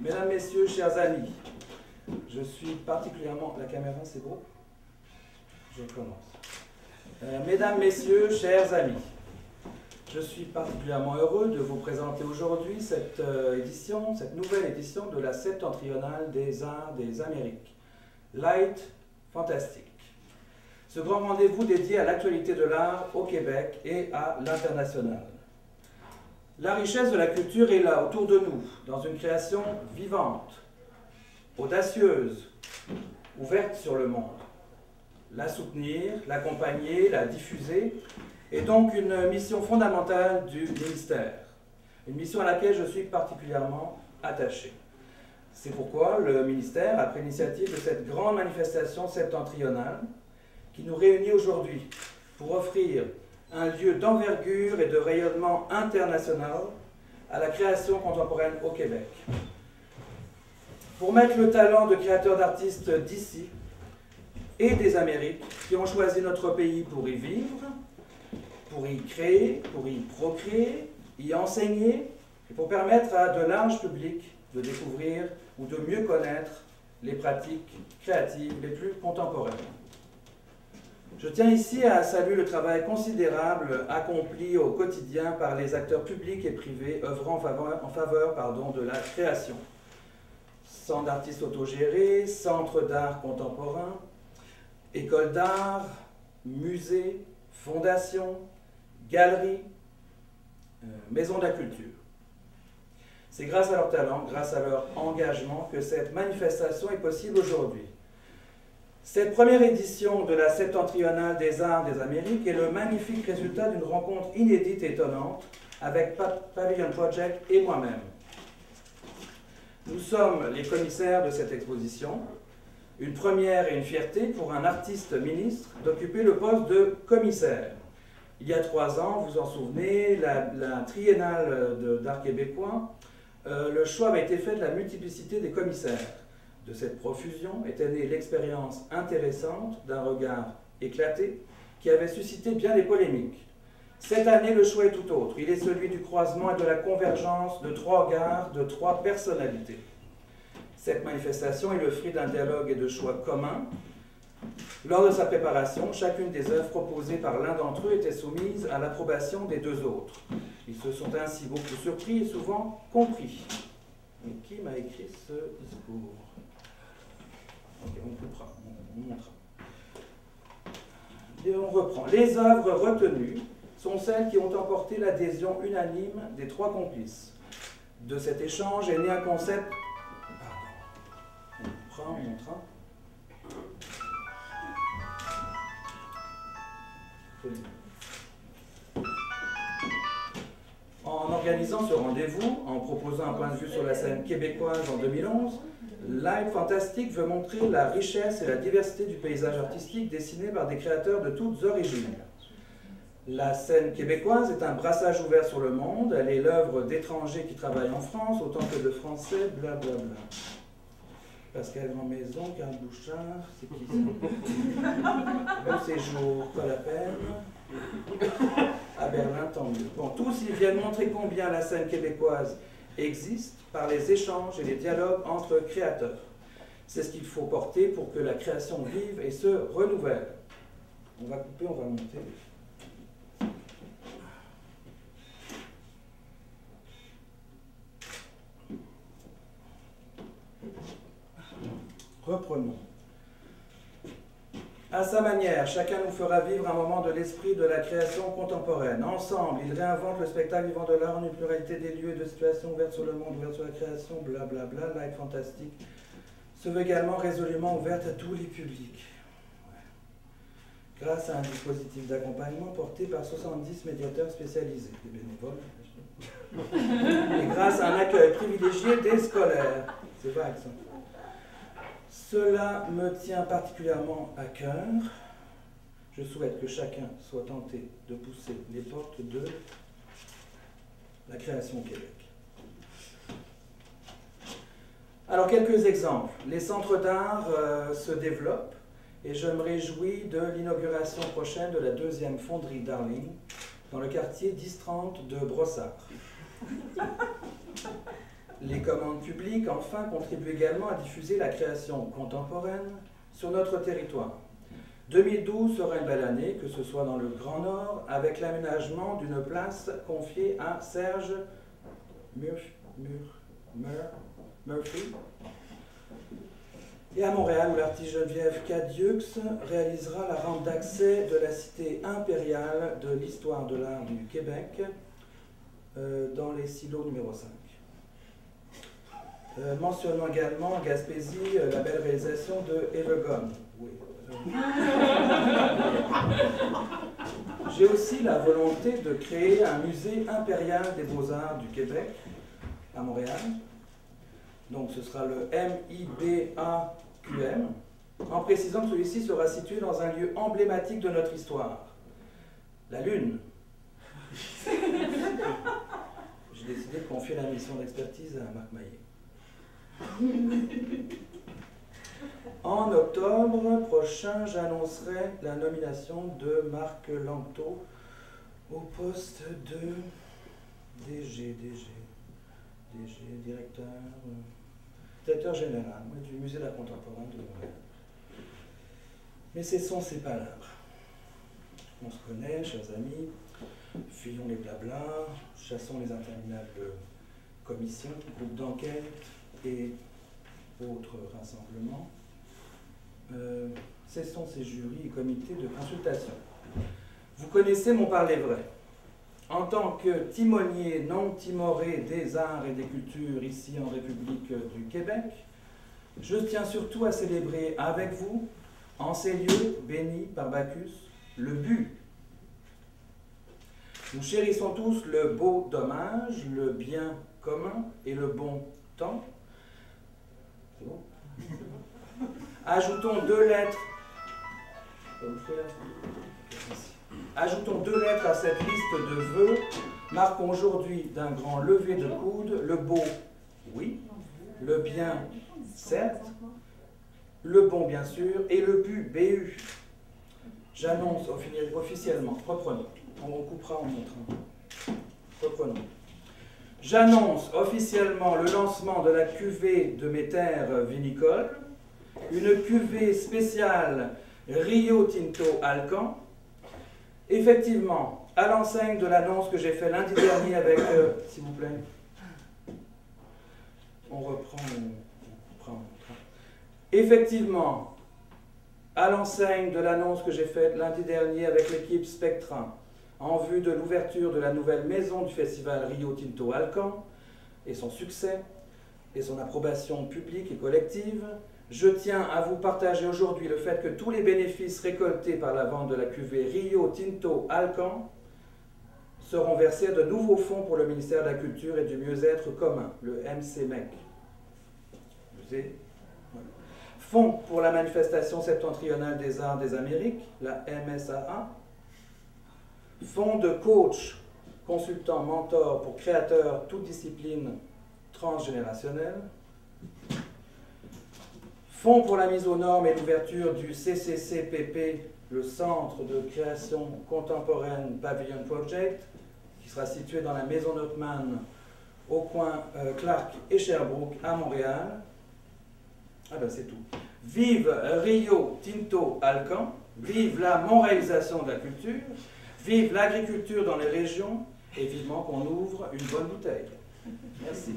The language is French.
Mesdames, Messieurs, chers amis, je suis particulièrement... La caméra, c'est beau? Je commence. Mesdames, Messieurs, chers amis, je suis particulièrement heureux de vous présenter aujourd'hui cette nouvelle édition de la Septentrionale des Arts des Amériques, Light Fantastic. Ce grand rendez-vous dédié à l'actualité de l'art au Québec et à l'international. La richesse de la culture est là, autour de nous, dans une création vivante, audacieuse, ouverte sur le monde. La soutenir, l'accompagner, la diffuser est donc une mission fondamentale du ministère, une mission à laquelle je suis particulièrement attaché. C'est pourquoi le ministère a pris l'initiative de cette grande manifestation septentrionale qui nous réunit aujourd'hui pour offrir un lieu d'envergure et de rayonnement international à la création contemporaine au Québec. Pour mettre le talent de créateurs d'artistes d'ici et des Amériques qui ont choisi notre pays pour y vivre, pour y créer, pour y procréer, y enseigner, et pour permettre à de larges publics de découvrir ou de mieux connaître les pratiques créatives les plus contemporaines. Je tiens ici à saluer le travail considérable accompli au quotidien par les acteurs publics et privés œuvrant en faveur de la création. Centres d'artistes autogérés, centres d'art contemporain, écoles d'art, musées, fondations, galeries, maisons de la culture. C'est grâce à leur talent, grâce à leur engagement que cette manifestation est possible aujourd'hui. Cette première édition de la Septentrionale des Arts des Amériques est le magnifique résultat d'une rencontre inédite et étonnante avec Pavilion Project et moi-même. Nous sommes les commissaires de cette exposition, une première et une fierté pour un artiste ministre d'occuper le poste de commissaire. Il y a 3 ans, vous vous en souvenez, la triennale d'art québécois, le choix avait été fait de la multiplicité des commissaires. De cette profusion était née l'expérience intéressante d'un regard éclaté qui avait suscité bien des polémiques. Cette année, le choix est tout autre. Il est celui du croisement et de la convergence de 3 regards, de 3 personnalités. Cette manifestation est le fruit d'un dialogue et de choix communs. Lors de sa préparation, chacune des œuvres proposées par l'un d'entre eux était soumise à l'approbation des 2 autres. Ils se sont ainsi beaucoup surpris et souvent compris. Mais qui m'a écrit ce discours? Ok, on coupera, on montrera. Et on reprend. Les œuvres retenues sont celles qui ont emporté l'adhésion unanime des 3 complices. De cet échange est né un concept... On montrera. En organisant ce rendez-vous, en proposant un point de vue sur la scène québécoise en 2011, Light Fantastic veut montrer la richesse et la diversité du paysage artistique dessiné par des créateurs de toutes origines. La scène québécoise est un brassage ouvert sur le monde, elle est l'œuvre d'étrangers qui travaillent en France autant que de Français, blablabla. Pascal Grandmaison, Carl Bouchard, c'est qui ça? Bon séjour, pas la peine. À Berlin, tant mieux. Bon, tous ils viennent montrer combien la scène québécoise existe par les échanges et les dialogues entre créateurs. C'est ce qu'il faut porter pour que la création vive et se renouvelle. On va couper, on va monter. Reprenons. À sa manière, chacun nous fera vivre un moment de l'esprit de la création contemporaine. Ensemble, il réinvente le spectacle vivant de l'art en une pluralité des lieux et de situations ouvertes sur le monde, ouvertes sur la création, blablabla, Light Fantastic, se veut également résolument ouverte à tous les publics. Ouais. Grâce à un dispositif d'accompagnement porté par 70 médiateurs spécialisés, des bénévoles, et grâce à un accueil privilégié des scolaires. C'est vague ça. Cela me tient particulièrement à cœur. Je souhaite que chacun soit tenté de pousser les portes de la création au Québec. Alors, quelques exemples. Les centres d'art se développent et je me réjouis de l'inauguration prochaine de la 2e fonderie Darling dans le quartier 1030 de Brossard. Les commandes publiques, enfin, contribuent également à diffuser la création contemporaine sur notre territoire. 2012 sera une belle année, que ce soit dans le Grand Nord, avec l'aménagement d'une place confiée à Serge Murphy, et à Montréal, où l'artiste Geneviève Cadieux réalisera la rampe d'accès de la cité impériale de l'histoire de l'art du Québec dans les silos numéro 5. Mentionnons également en Gaspésie la belle réalisation de Evergone. Oui. J'ai aussi la volonté de créer un musée impérial des beaux-arts du Québec à Montréal. Donc ce sera le MIBAQM, en précisant que celui-ci sera situé dans un lieu emblématique de notre histoire, la Lune. J'ai décidé de confier la mission d'expertise à Marc Maillet. En octobre prochain, j'annoncerai la nomination de Marc Lanto au poste de directeur général du Musée d'art contemporain de Montréal. Mais cessons ces palabres. On se connaît, chers amis, fuyons les blablas, chassons les interminables commissions, groupes d'enquête et autres rassemblements. Cessons ces jurys et comités de consultation. Vous connaissez mon parler vrai. En tant que timonier non timoré des arts et des cultures ici en République du Québec, je tiens surtout à célébrer avec vous, en ces lieux bénis par Bacchus, le but. Nous chérissons tous le beau dommage, le bien commun et le bon temps. C'est bon? Ajoutons 2 lettres. Ajoutons 2 lettres à cette liste de vœux. Marquons aujourd'hui d'un grand lever de coude le beau, oui, le bien, certes, le bon, bien sûr, et le but, BU. J'annonce officiellement, reprenons, on coupera en montrant. Reprenons. J'annonce officiellement le lancement de la cuvée de mes terres vinicoles, une cuvée spéciale Rio Tinto Alcan. Effectivement, à l'enseigne de l'annonce que j'ai faite lundi dernier avec, s'il vous plaît, on reprend. Effectivement, à l'enseigne de l'annonce que j'ai faite lundi dernier avec l'équipe Spectra, en vue de l'ouverture de la nouvelle maison du festival Rio Tinto Alcan, et son succès, et son approbation publique et collective, je tiens à vous partager aujourd'hui le fait que tous les bénéfices récoltés par la vente de la cuvée Rio Tinto Alcan seront versés à de nouveaux fonds pour le ministère de la Culture et du Mieux-être commun, le MCMEC. Fonds pour la manifestation septentrionale des arts des Amériques, la MSAA. Fonds de coach, consultant, mentor pour créateurs, toute discipline transgénérationnelle. Fonds pour la mise aux normes et l'ouverture du CCCPP, le Centre de création contemporaine Pavilion Project, qui sera situé dans la Maison Notman, au coin Clark et Sherbrooke, à Montréal. Ah ben c'est tout. Vive Rio Tinto Alcan, vive la montréalisation de la culture, vive l'agriculture dans les régions, et vivement qu'on ouvre une bonne bouteille. Merci.